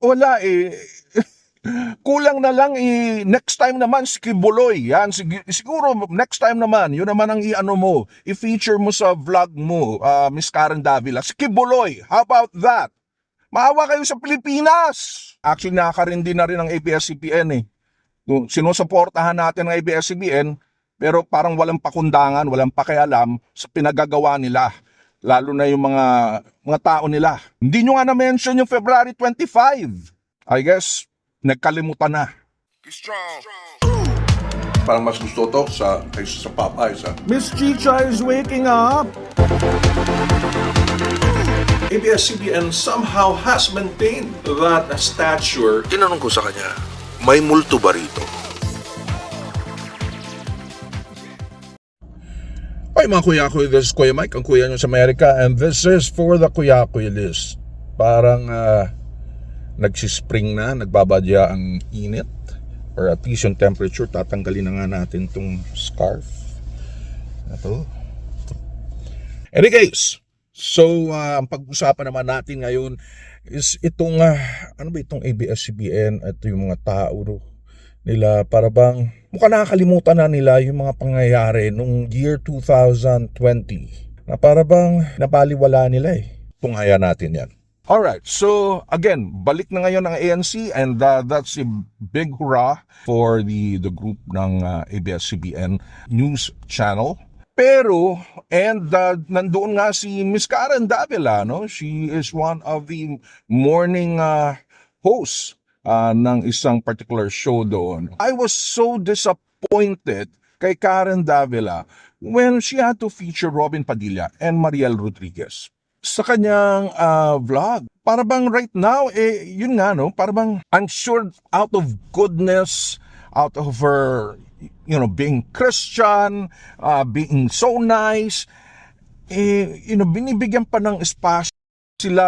Wala eh. Kulang na lang next time naman si Kibuloy. Yan, siguro next time naman, yun naman ang i-ano mo, i-feature mo sa vlog mo, Miss Karen Davila. Si Kibuloy, how about that? Maawa kayo sa Pilipinas! Actually, nakakarindi na rin ng ABS-CBN eh. Sinusuportahan natin ng ABS-CBN, pero parang walang pakundangan, walang pakialam sa pinagagawa nila. Lalo na yung mga tao nila. Hindi nyo nga na-mention yung February 25. I guess, nagkalimutan na. Parang mas gusto to kaysa sa Popeyes, ha? Miss Chicha is waking up! ABS-CBN somehow has maintained that stature. Tinanong ko sa kanya, may multo ba rito? Ay mga kuya-kuya, this is Kuya Mike, ang kuya nyo sa Amerika, and this is for the kuya-kuya list. Parang nagsispring na, nagbabadya ang init, or at least yung temperature. Tatanggalin na nga natin itong scarf. Ito. Any case, so ang pag-usapan naman natin ngayon is itong, ano ba itong ABS-CBN at yung mga tao nila, para bang mukhang nakakalimutan na nila yung mga pangyayari nung year 2020 na para bang napaliwala nila eh. Tunghayan natin yan. Alright, so again, balik na ngayon ang ANC, and that's a big hurrah for the group ng ABS-CBN News Channel. Pero, and nandoon nga si Miss Karen Davila, no? She is one of the morning hosts ng isang particular show doon. I was so disappointed kay Karen Davila when she had to feature Robin Padilla and Mariel Rodriguez sa kanyang vlog. Para bang right now, yun nga, no? Para bang I'm sure out of goodness, out of her, being Christian, being so nice, binibigyan pa ng espasyo sila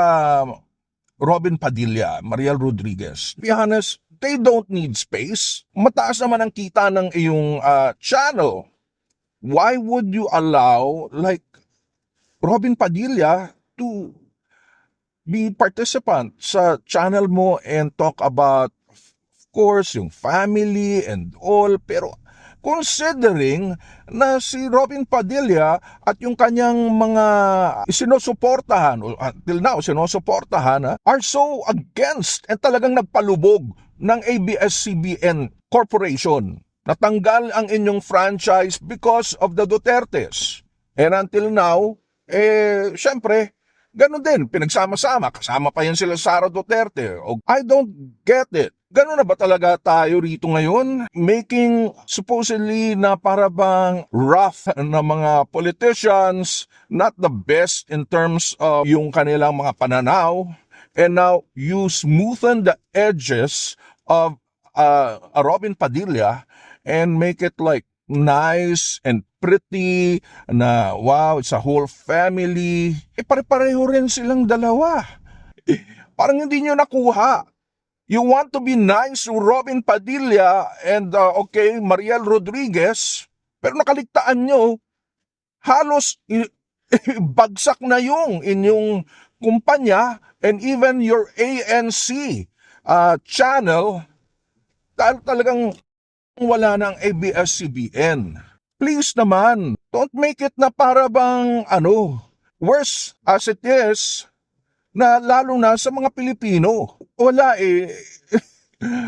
Robin Padilla, Mariel Rodriguez. To be honest, they don't need space. Mataas naman ang kita ng iyong channel. Why would you allow, like, Robin Padilla to be participant sa channel mo and talk about, of course, yung family and all, pero considering na si Robin Padilla at yung kanyang mga sinusuportahan, until now sinusuportahan, are so against and talagang nagpalubog ng ABS-CBN Corporation. Natanggal ang inyong franchise because of the Dutertes. And until now, syempre, ganun din, pinagsama-sama, kasama pa yan sila Sara Duterte. I don't get it. Ganun na ba talaga tayo rito ngayon? Making supposedly na para bang rough na mga politicians, not the best in terms of yung kanilang mga pananaw, and now you smoothen the edges of Robin Padilla and make it like nice and pretty, na wow, it's a whole family. Pare-pareho rin silang dalawa. Parang hindi nyo nakuha. You want to be nice to Robin Padilla and Mariel Rodriguez, pero nakaligtaan nyo, halos bagsak na yung inyong kumpanya and even your ANC channel, dahil talagang wala ng ABS-CBN. Please naman, don't make it na para bang worse as it is, na lalo na sa mga Pilipino. Wala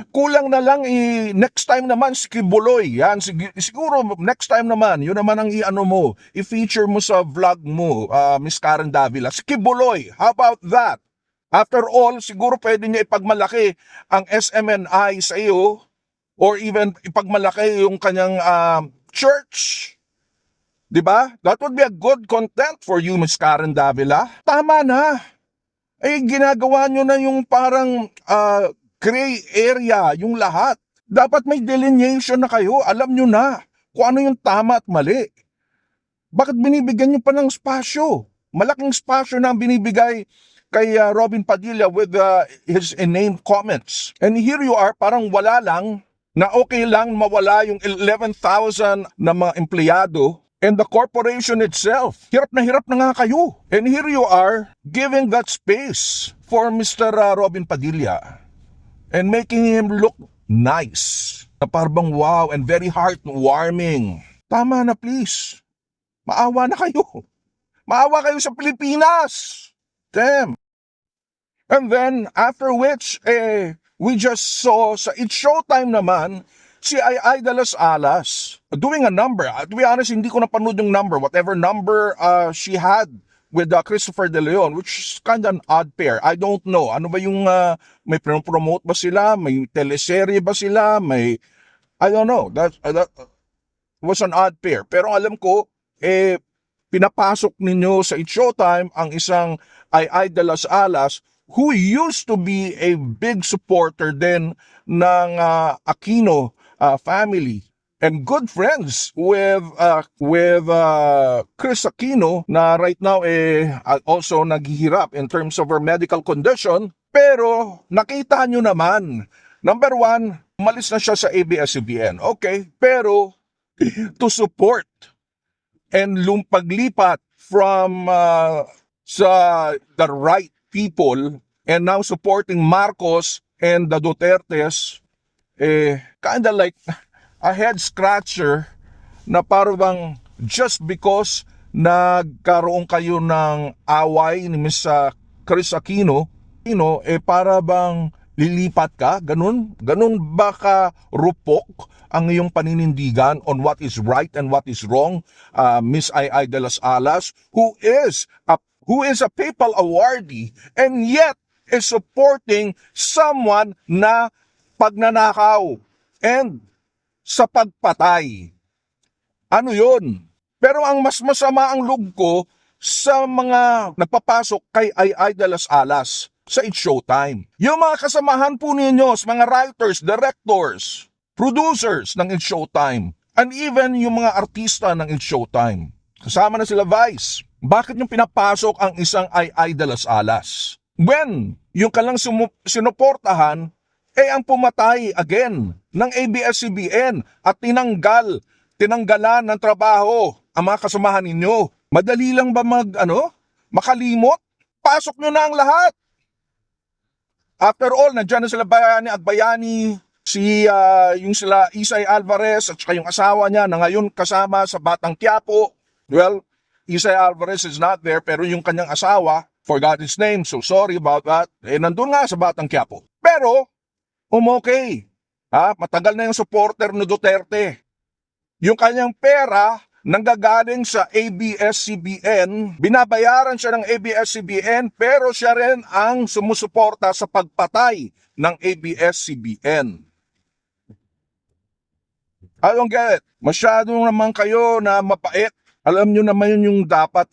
kulang na lang next time naman si Kibuloy. Yan, siguro next time naman, yun naman ang i-ano mo, i-feature mo sa vlog mo, Miss Karen Davila. Si Kibuloy, how about that? After all, siguro pwede niya ipagmalaki ang SMNI sa iyo, or even ipagmalaki yung kanyang church. Diba? That would be a good content for you, Miss Karen Davila. Tama na. Ginagawa nyo na yung parang gray area, yung lahat. Dapat may delineation na kayo. Alam nyo na kung ano yung tama at mali. Bakit binibigyan nyo pa ng spasyo? Malaking spasyo na ang binibigay kay Robin Padilla with his inane comments. And here you are, parang wala lang, na okay lang mawala yung 11,000 na mga empleyado and the corporation itself. Hirap na nga kayo. And here you are giving that space for Mr. Robin Padilla. and making him look nice. Na parang wow and very heartwarming. Tama na please. Maawa na kayo. Maawa kayo sa Pilipinas. Damn. And then, after which, we just saw sa It's Showtime naman, si Ai de las Alas doing a number. To be honest, hindi ko napanood yung number. Whatever number she had with Christopher De Leon, which is kind of an odd pair. I don't know. Ano ba yung, may promote ba sila? May teleserye ba sila? I don't know. That was an odd pair. Pero alam ko, pinapasok ninyo sa It's Showtime ang isang Ai de las Alas who used to be a big supporter din ng Aquino family and good friends with Chris Aquino na right now also naghihirap in terms of her medical condition. Pero nakita nyo naman, number one, umalis na siya sa ABS-CBN. Okay, pero to support and paglipat from sa the right people and now supporting Marcos and the Dutertes, kind of like a head scratcher na parang just because nagkaroon kayo ng away ni Miss Chris Aquino, para bang lilipat ka? Ganun ba ka rupok ang iyong paninindigan on what is right and what is wrong, Miss Ai de las Alas, who is a papal awardee and yet is supporting someone na pagnanakaw and sa pagpatay. Ano yun? Pero ang mas masama ang loob ko sa mga nagpapasok kay Ai de las Alas sa It's Showtime. Yung mga kasamahan po ninyo, mga writers, directors, producers ng It's Showtime, and even yung mga artista ng It's Showtime. Kasama na sila Vice. Bakit yung pinapasok ang isang Ai de las Alas? When yung kalang sinuportahan, ang pumatay again ng ABS-CBN at tinanggalan ng trabaho ang mga kasamahan ninyo. Madali lang ba makalimot? Pasok nyo na ang lahat. After all, nandiyan na sila Bayani, yung sila Isay Alvarez at saka yung asawa niya na ngayon kasama sa Batang Quiapo. Well, Isay Alvarez is not there pero yung kanyang asawa, forgot his name, so sorry about that. Nandun nga sa Batang Quiapo. Pero, okay. Matagal na yung supporter ni Duterte. Yung kanyang pera nanggagaling sa ABS-CBN, binabayaran siya ng ABS-CBN pero siya rin ang sumusuporta sa pagpatay ng ABS-CBN. I don't get it. Masyado naman kayo na mapait. Alam nyo naman yung dapat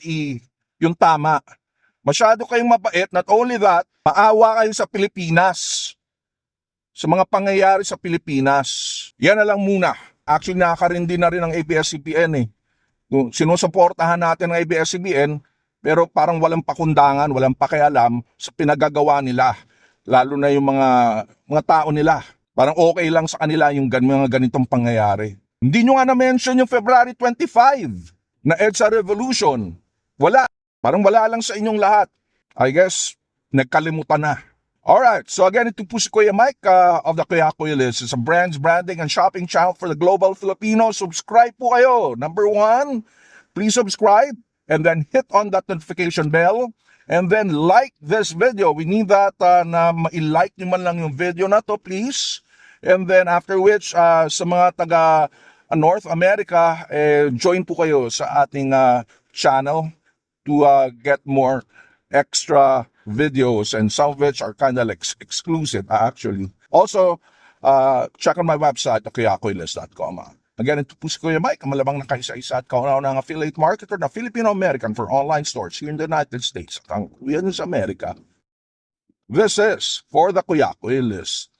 yung tama. Masyado kayong mapait. Not only that, maawa kayo sa Pilipinas. Sa mga pangyayari sa Pilipinas. Yan na lang muna. Actually, nakakarindi na rin ang ABS-CBN . Sinusuportahan natin ang ABS-CBN, pero parang walang pakundangan, walang pakialam sa pinagagawa nila. Lalo na yung mga tao nila. Parang okay lang sa kanila yung mga ganitong pangyayari. Hindi nyo nga na-mention yung February 25 na EDSA Revolution. Wala. Parang wala lang sa inyong lahat. I guess, nagkalimutan na. Alright, so again, ito po si Kuya Mike of the Kuya Kuya List. It's a brands, branding, and shopping channel for the global Filipino. Subscribe po kayo. Number 1, please subscribe and then hit on that notification bell. And then like this video. We need that na ma-like nyo man lang yung video na to, please. And then after which, sa mga taga North America, join po kayo sa ating channel to get more extra videos, and some of which are kind of like exclusive actually. Also, check on my website, kuyakuylist.com. Again, ito po si Kuya Mike, ang malabang na kaisa-isa at kauna-unang affiliate marketer na Filipino-American for online stores here in the United States at ang Kuya sa Amerika. This is for the Kuya Kuya List.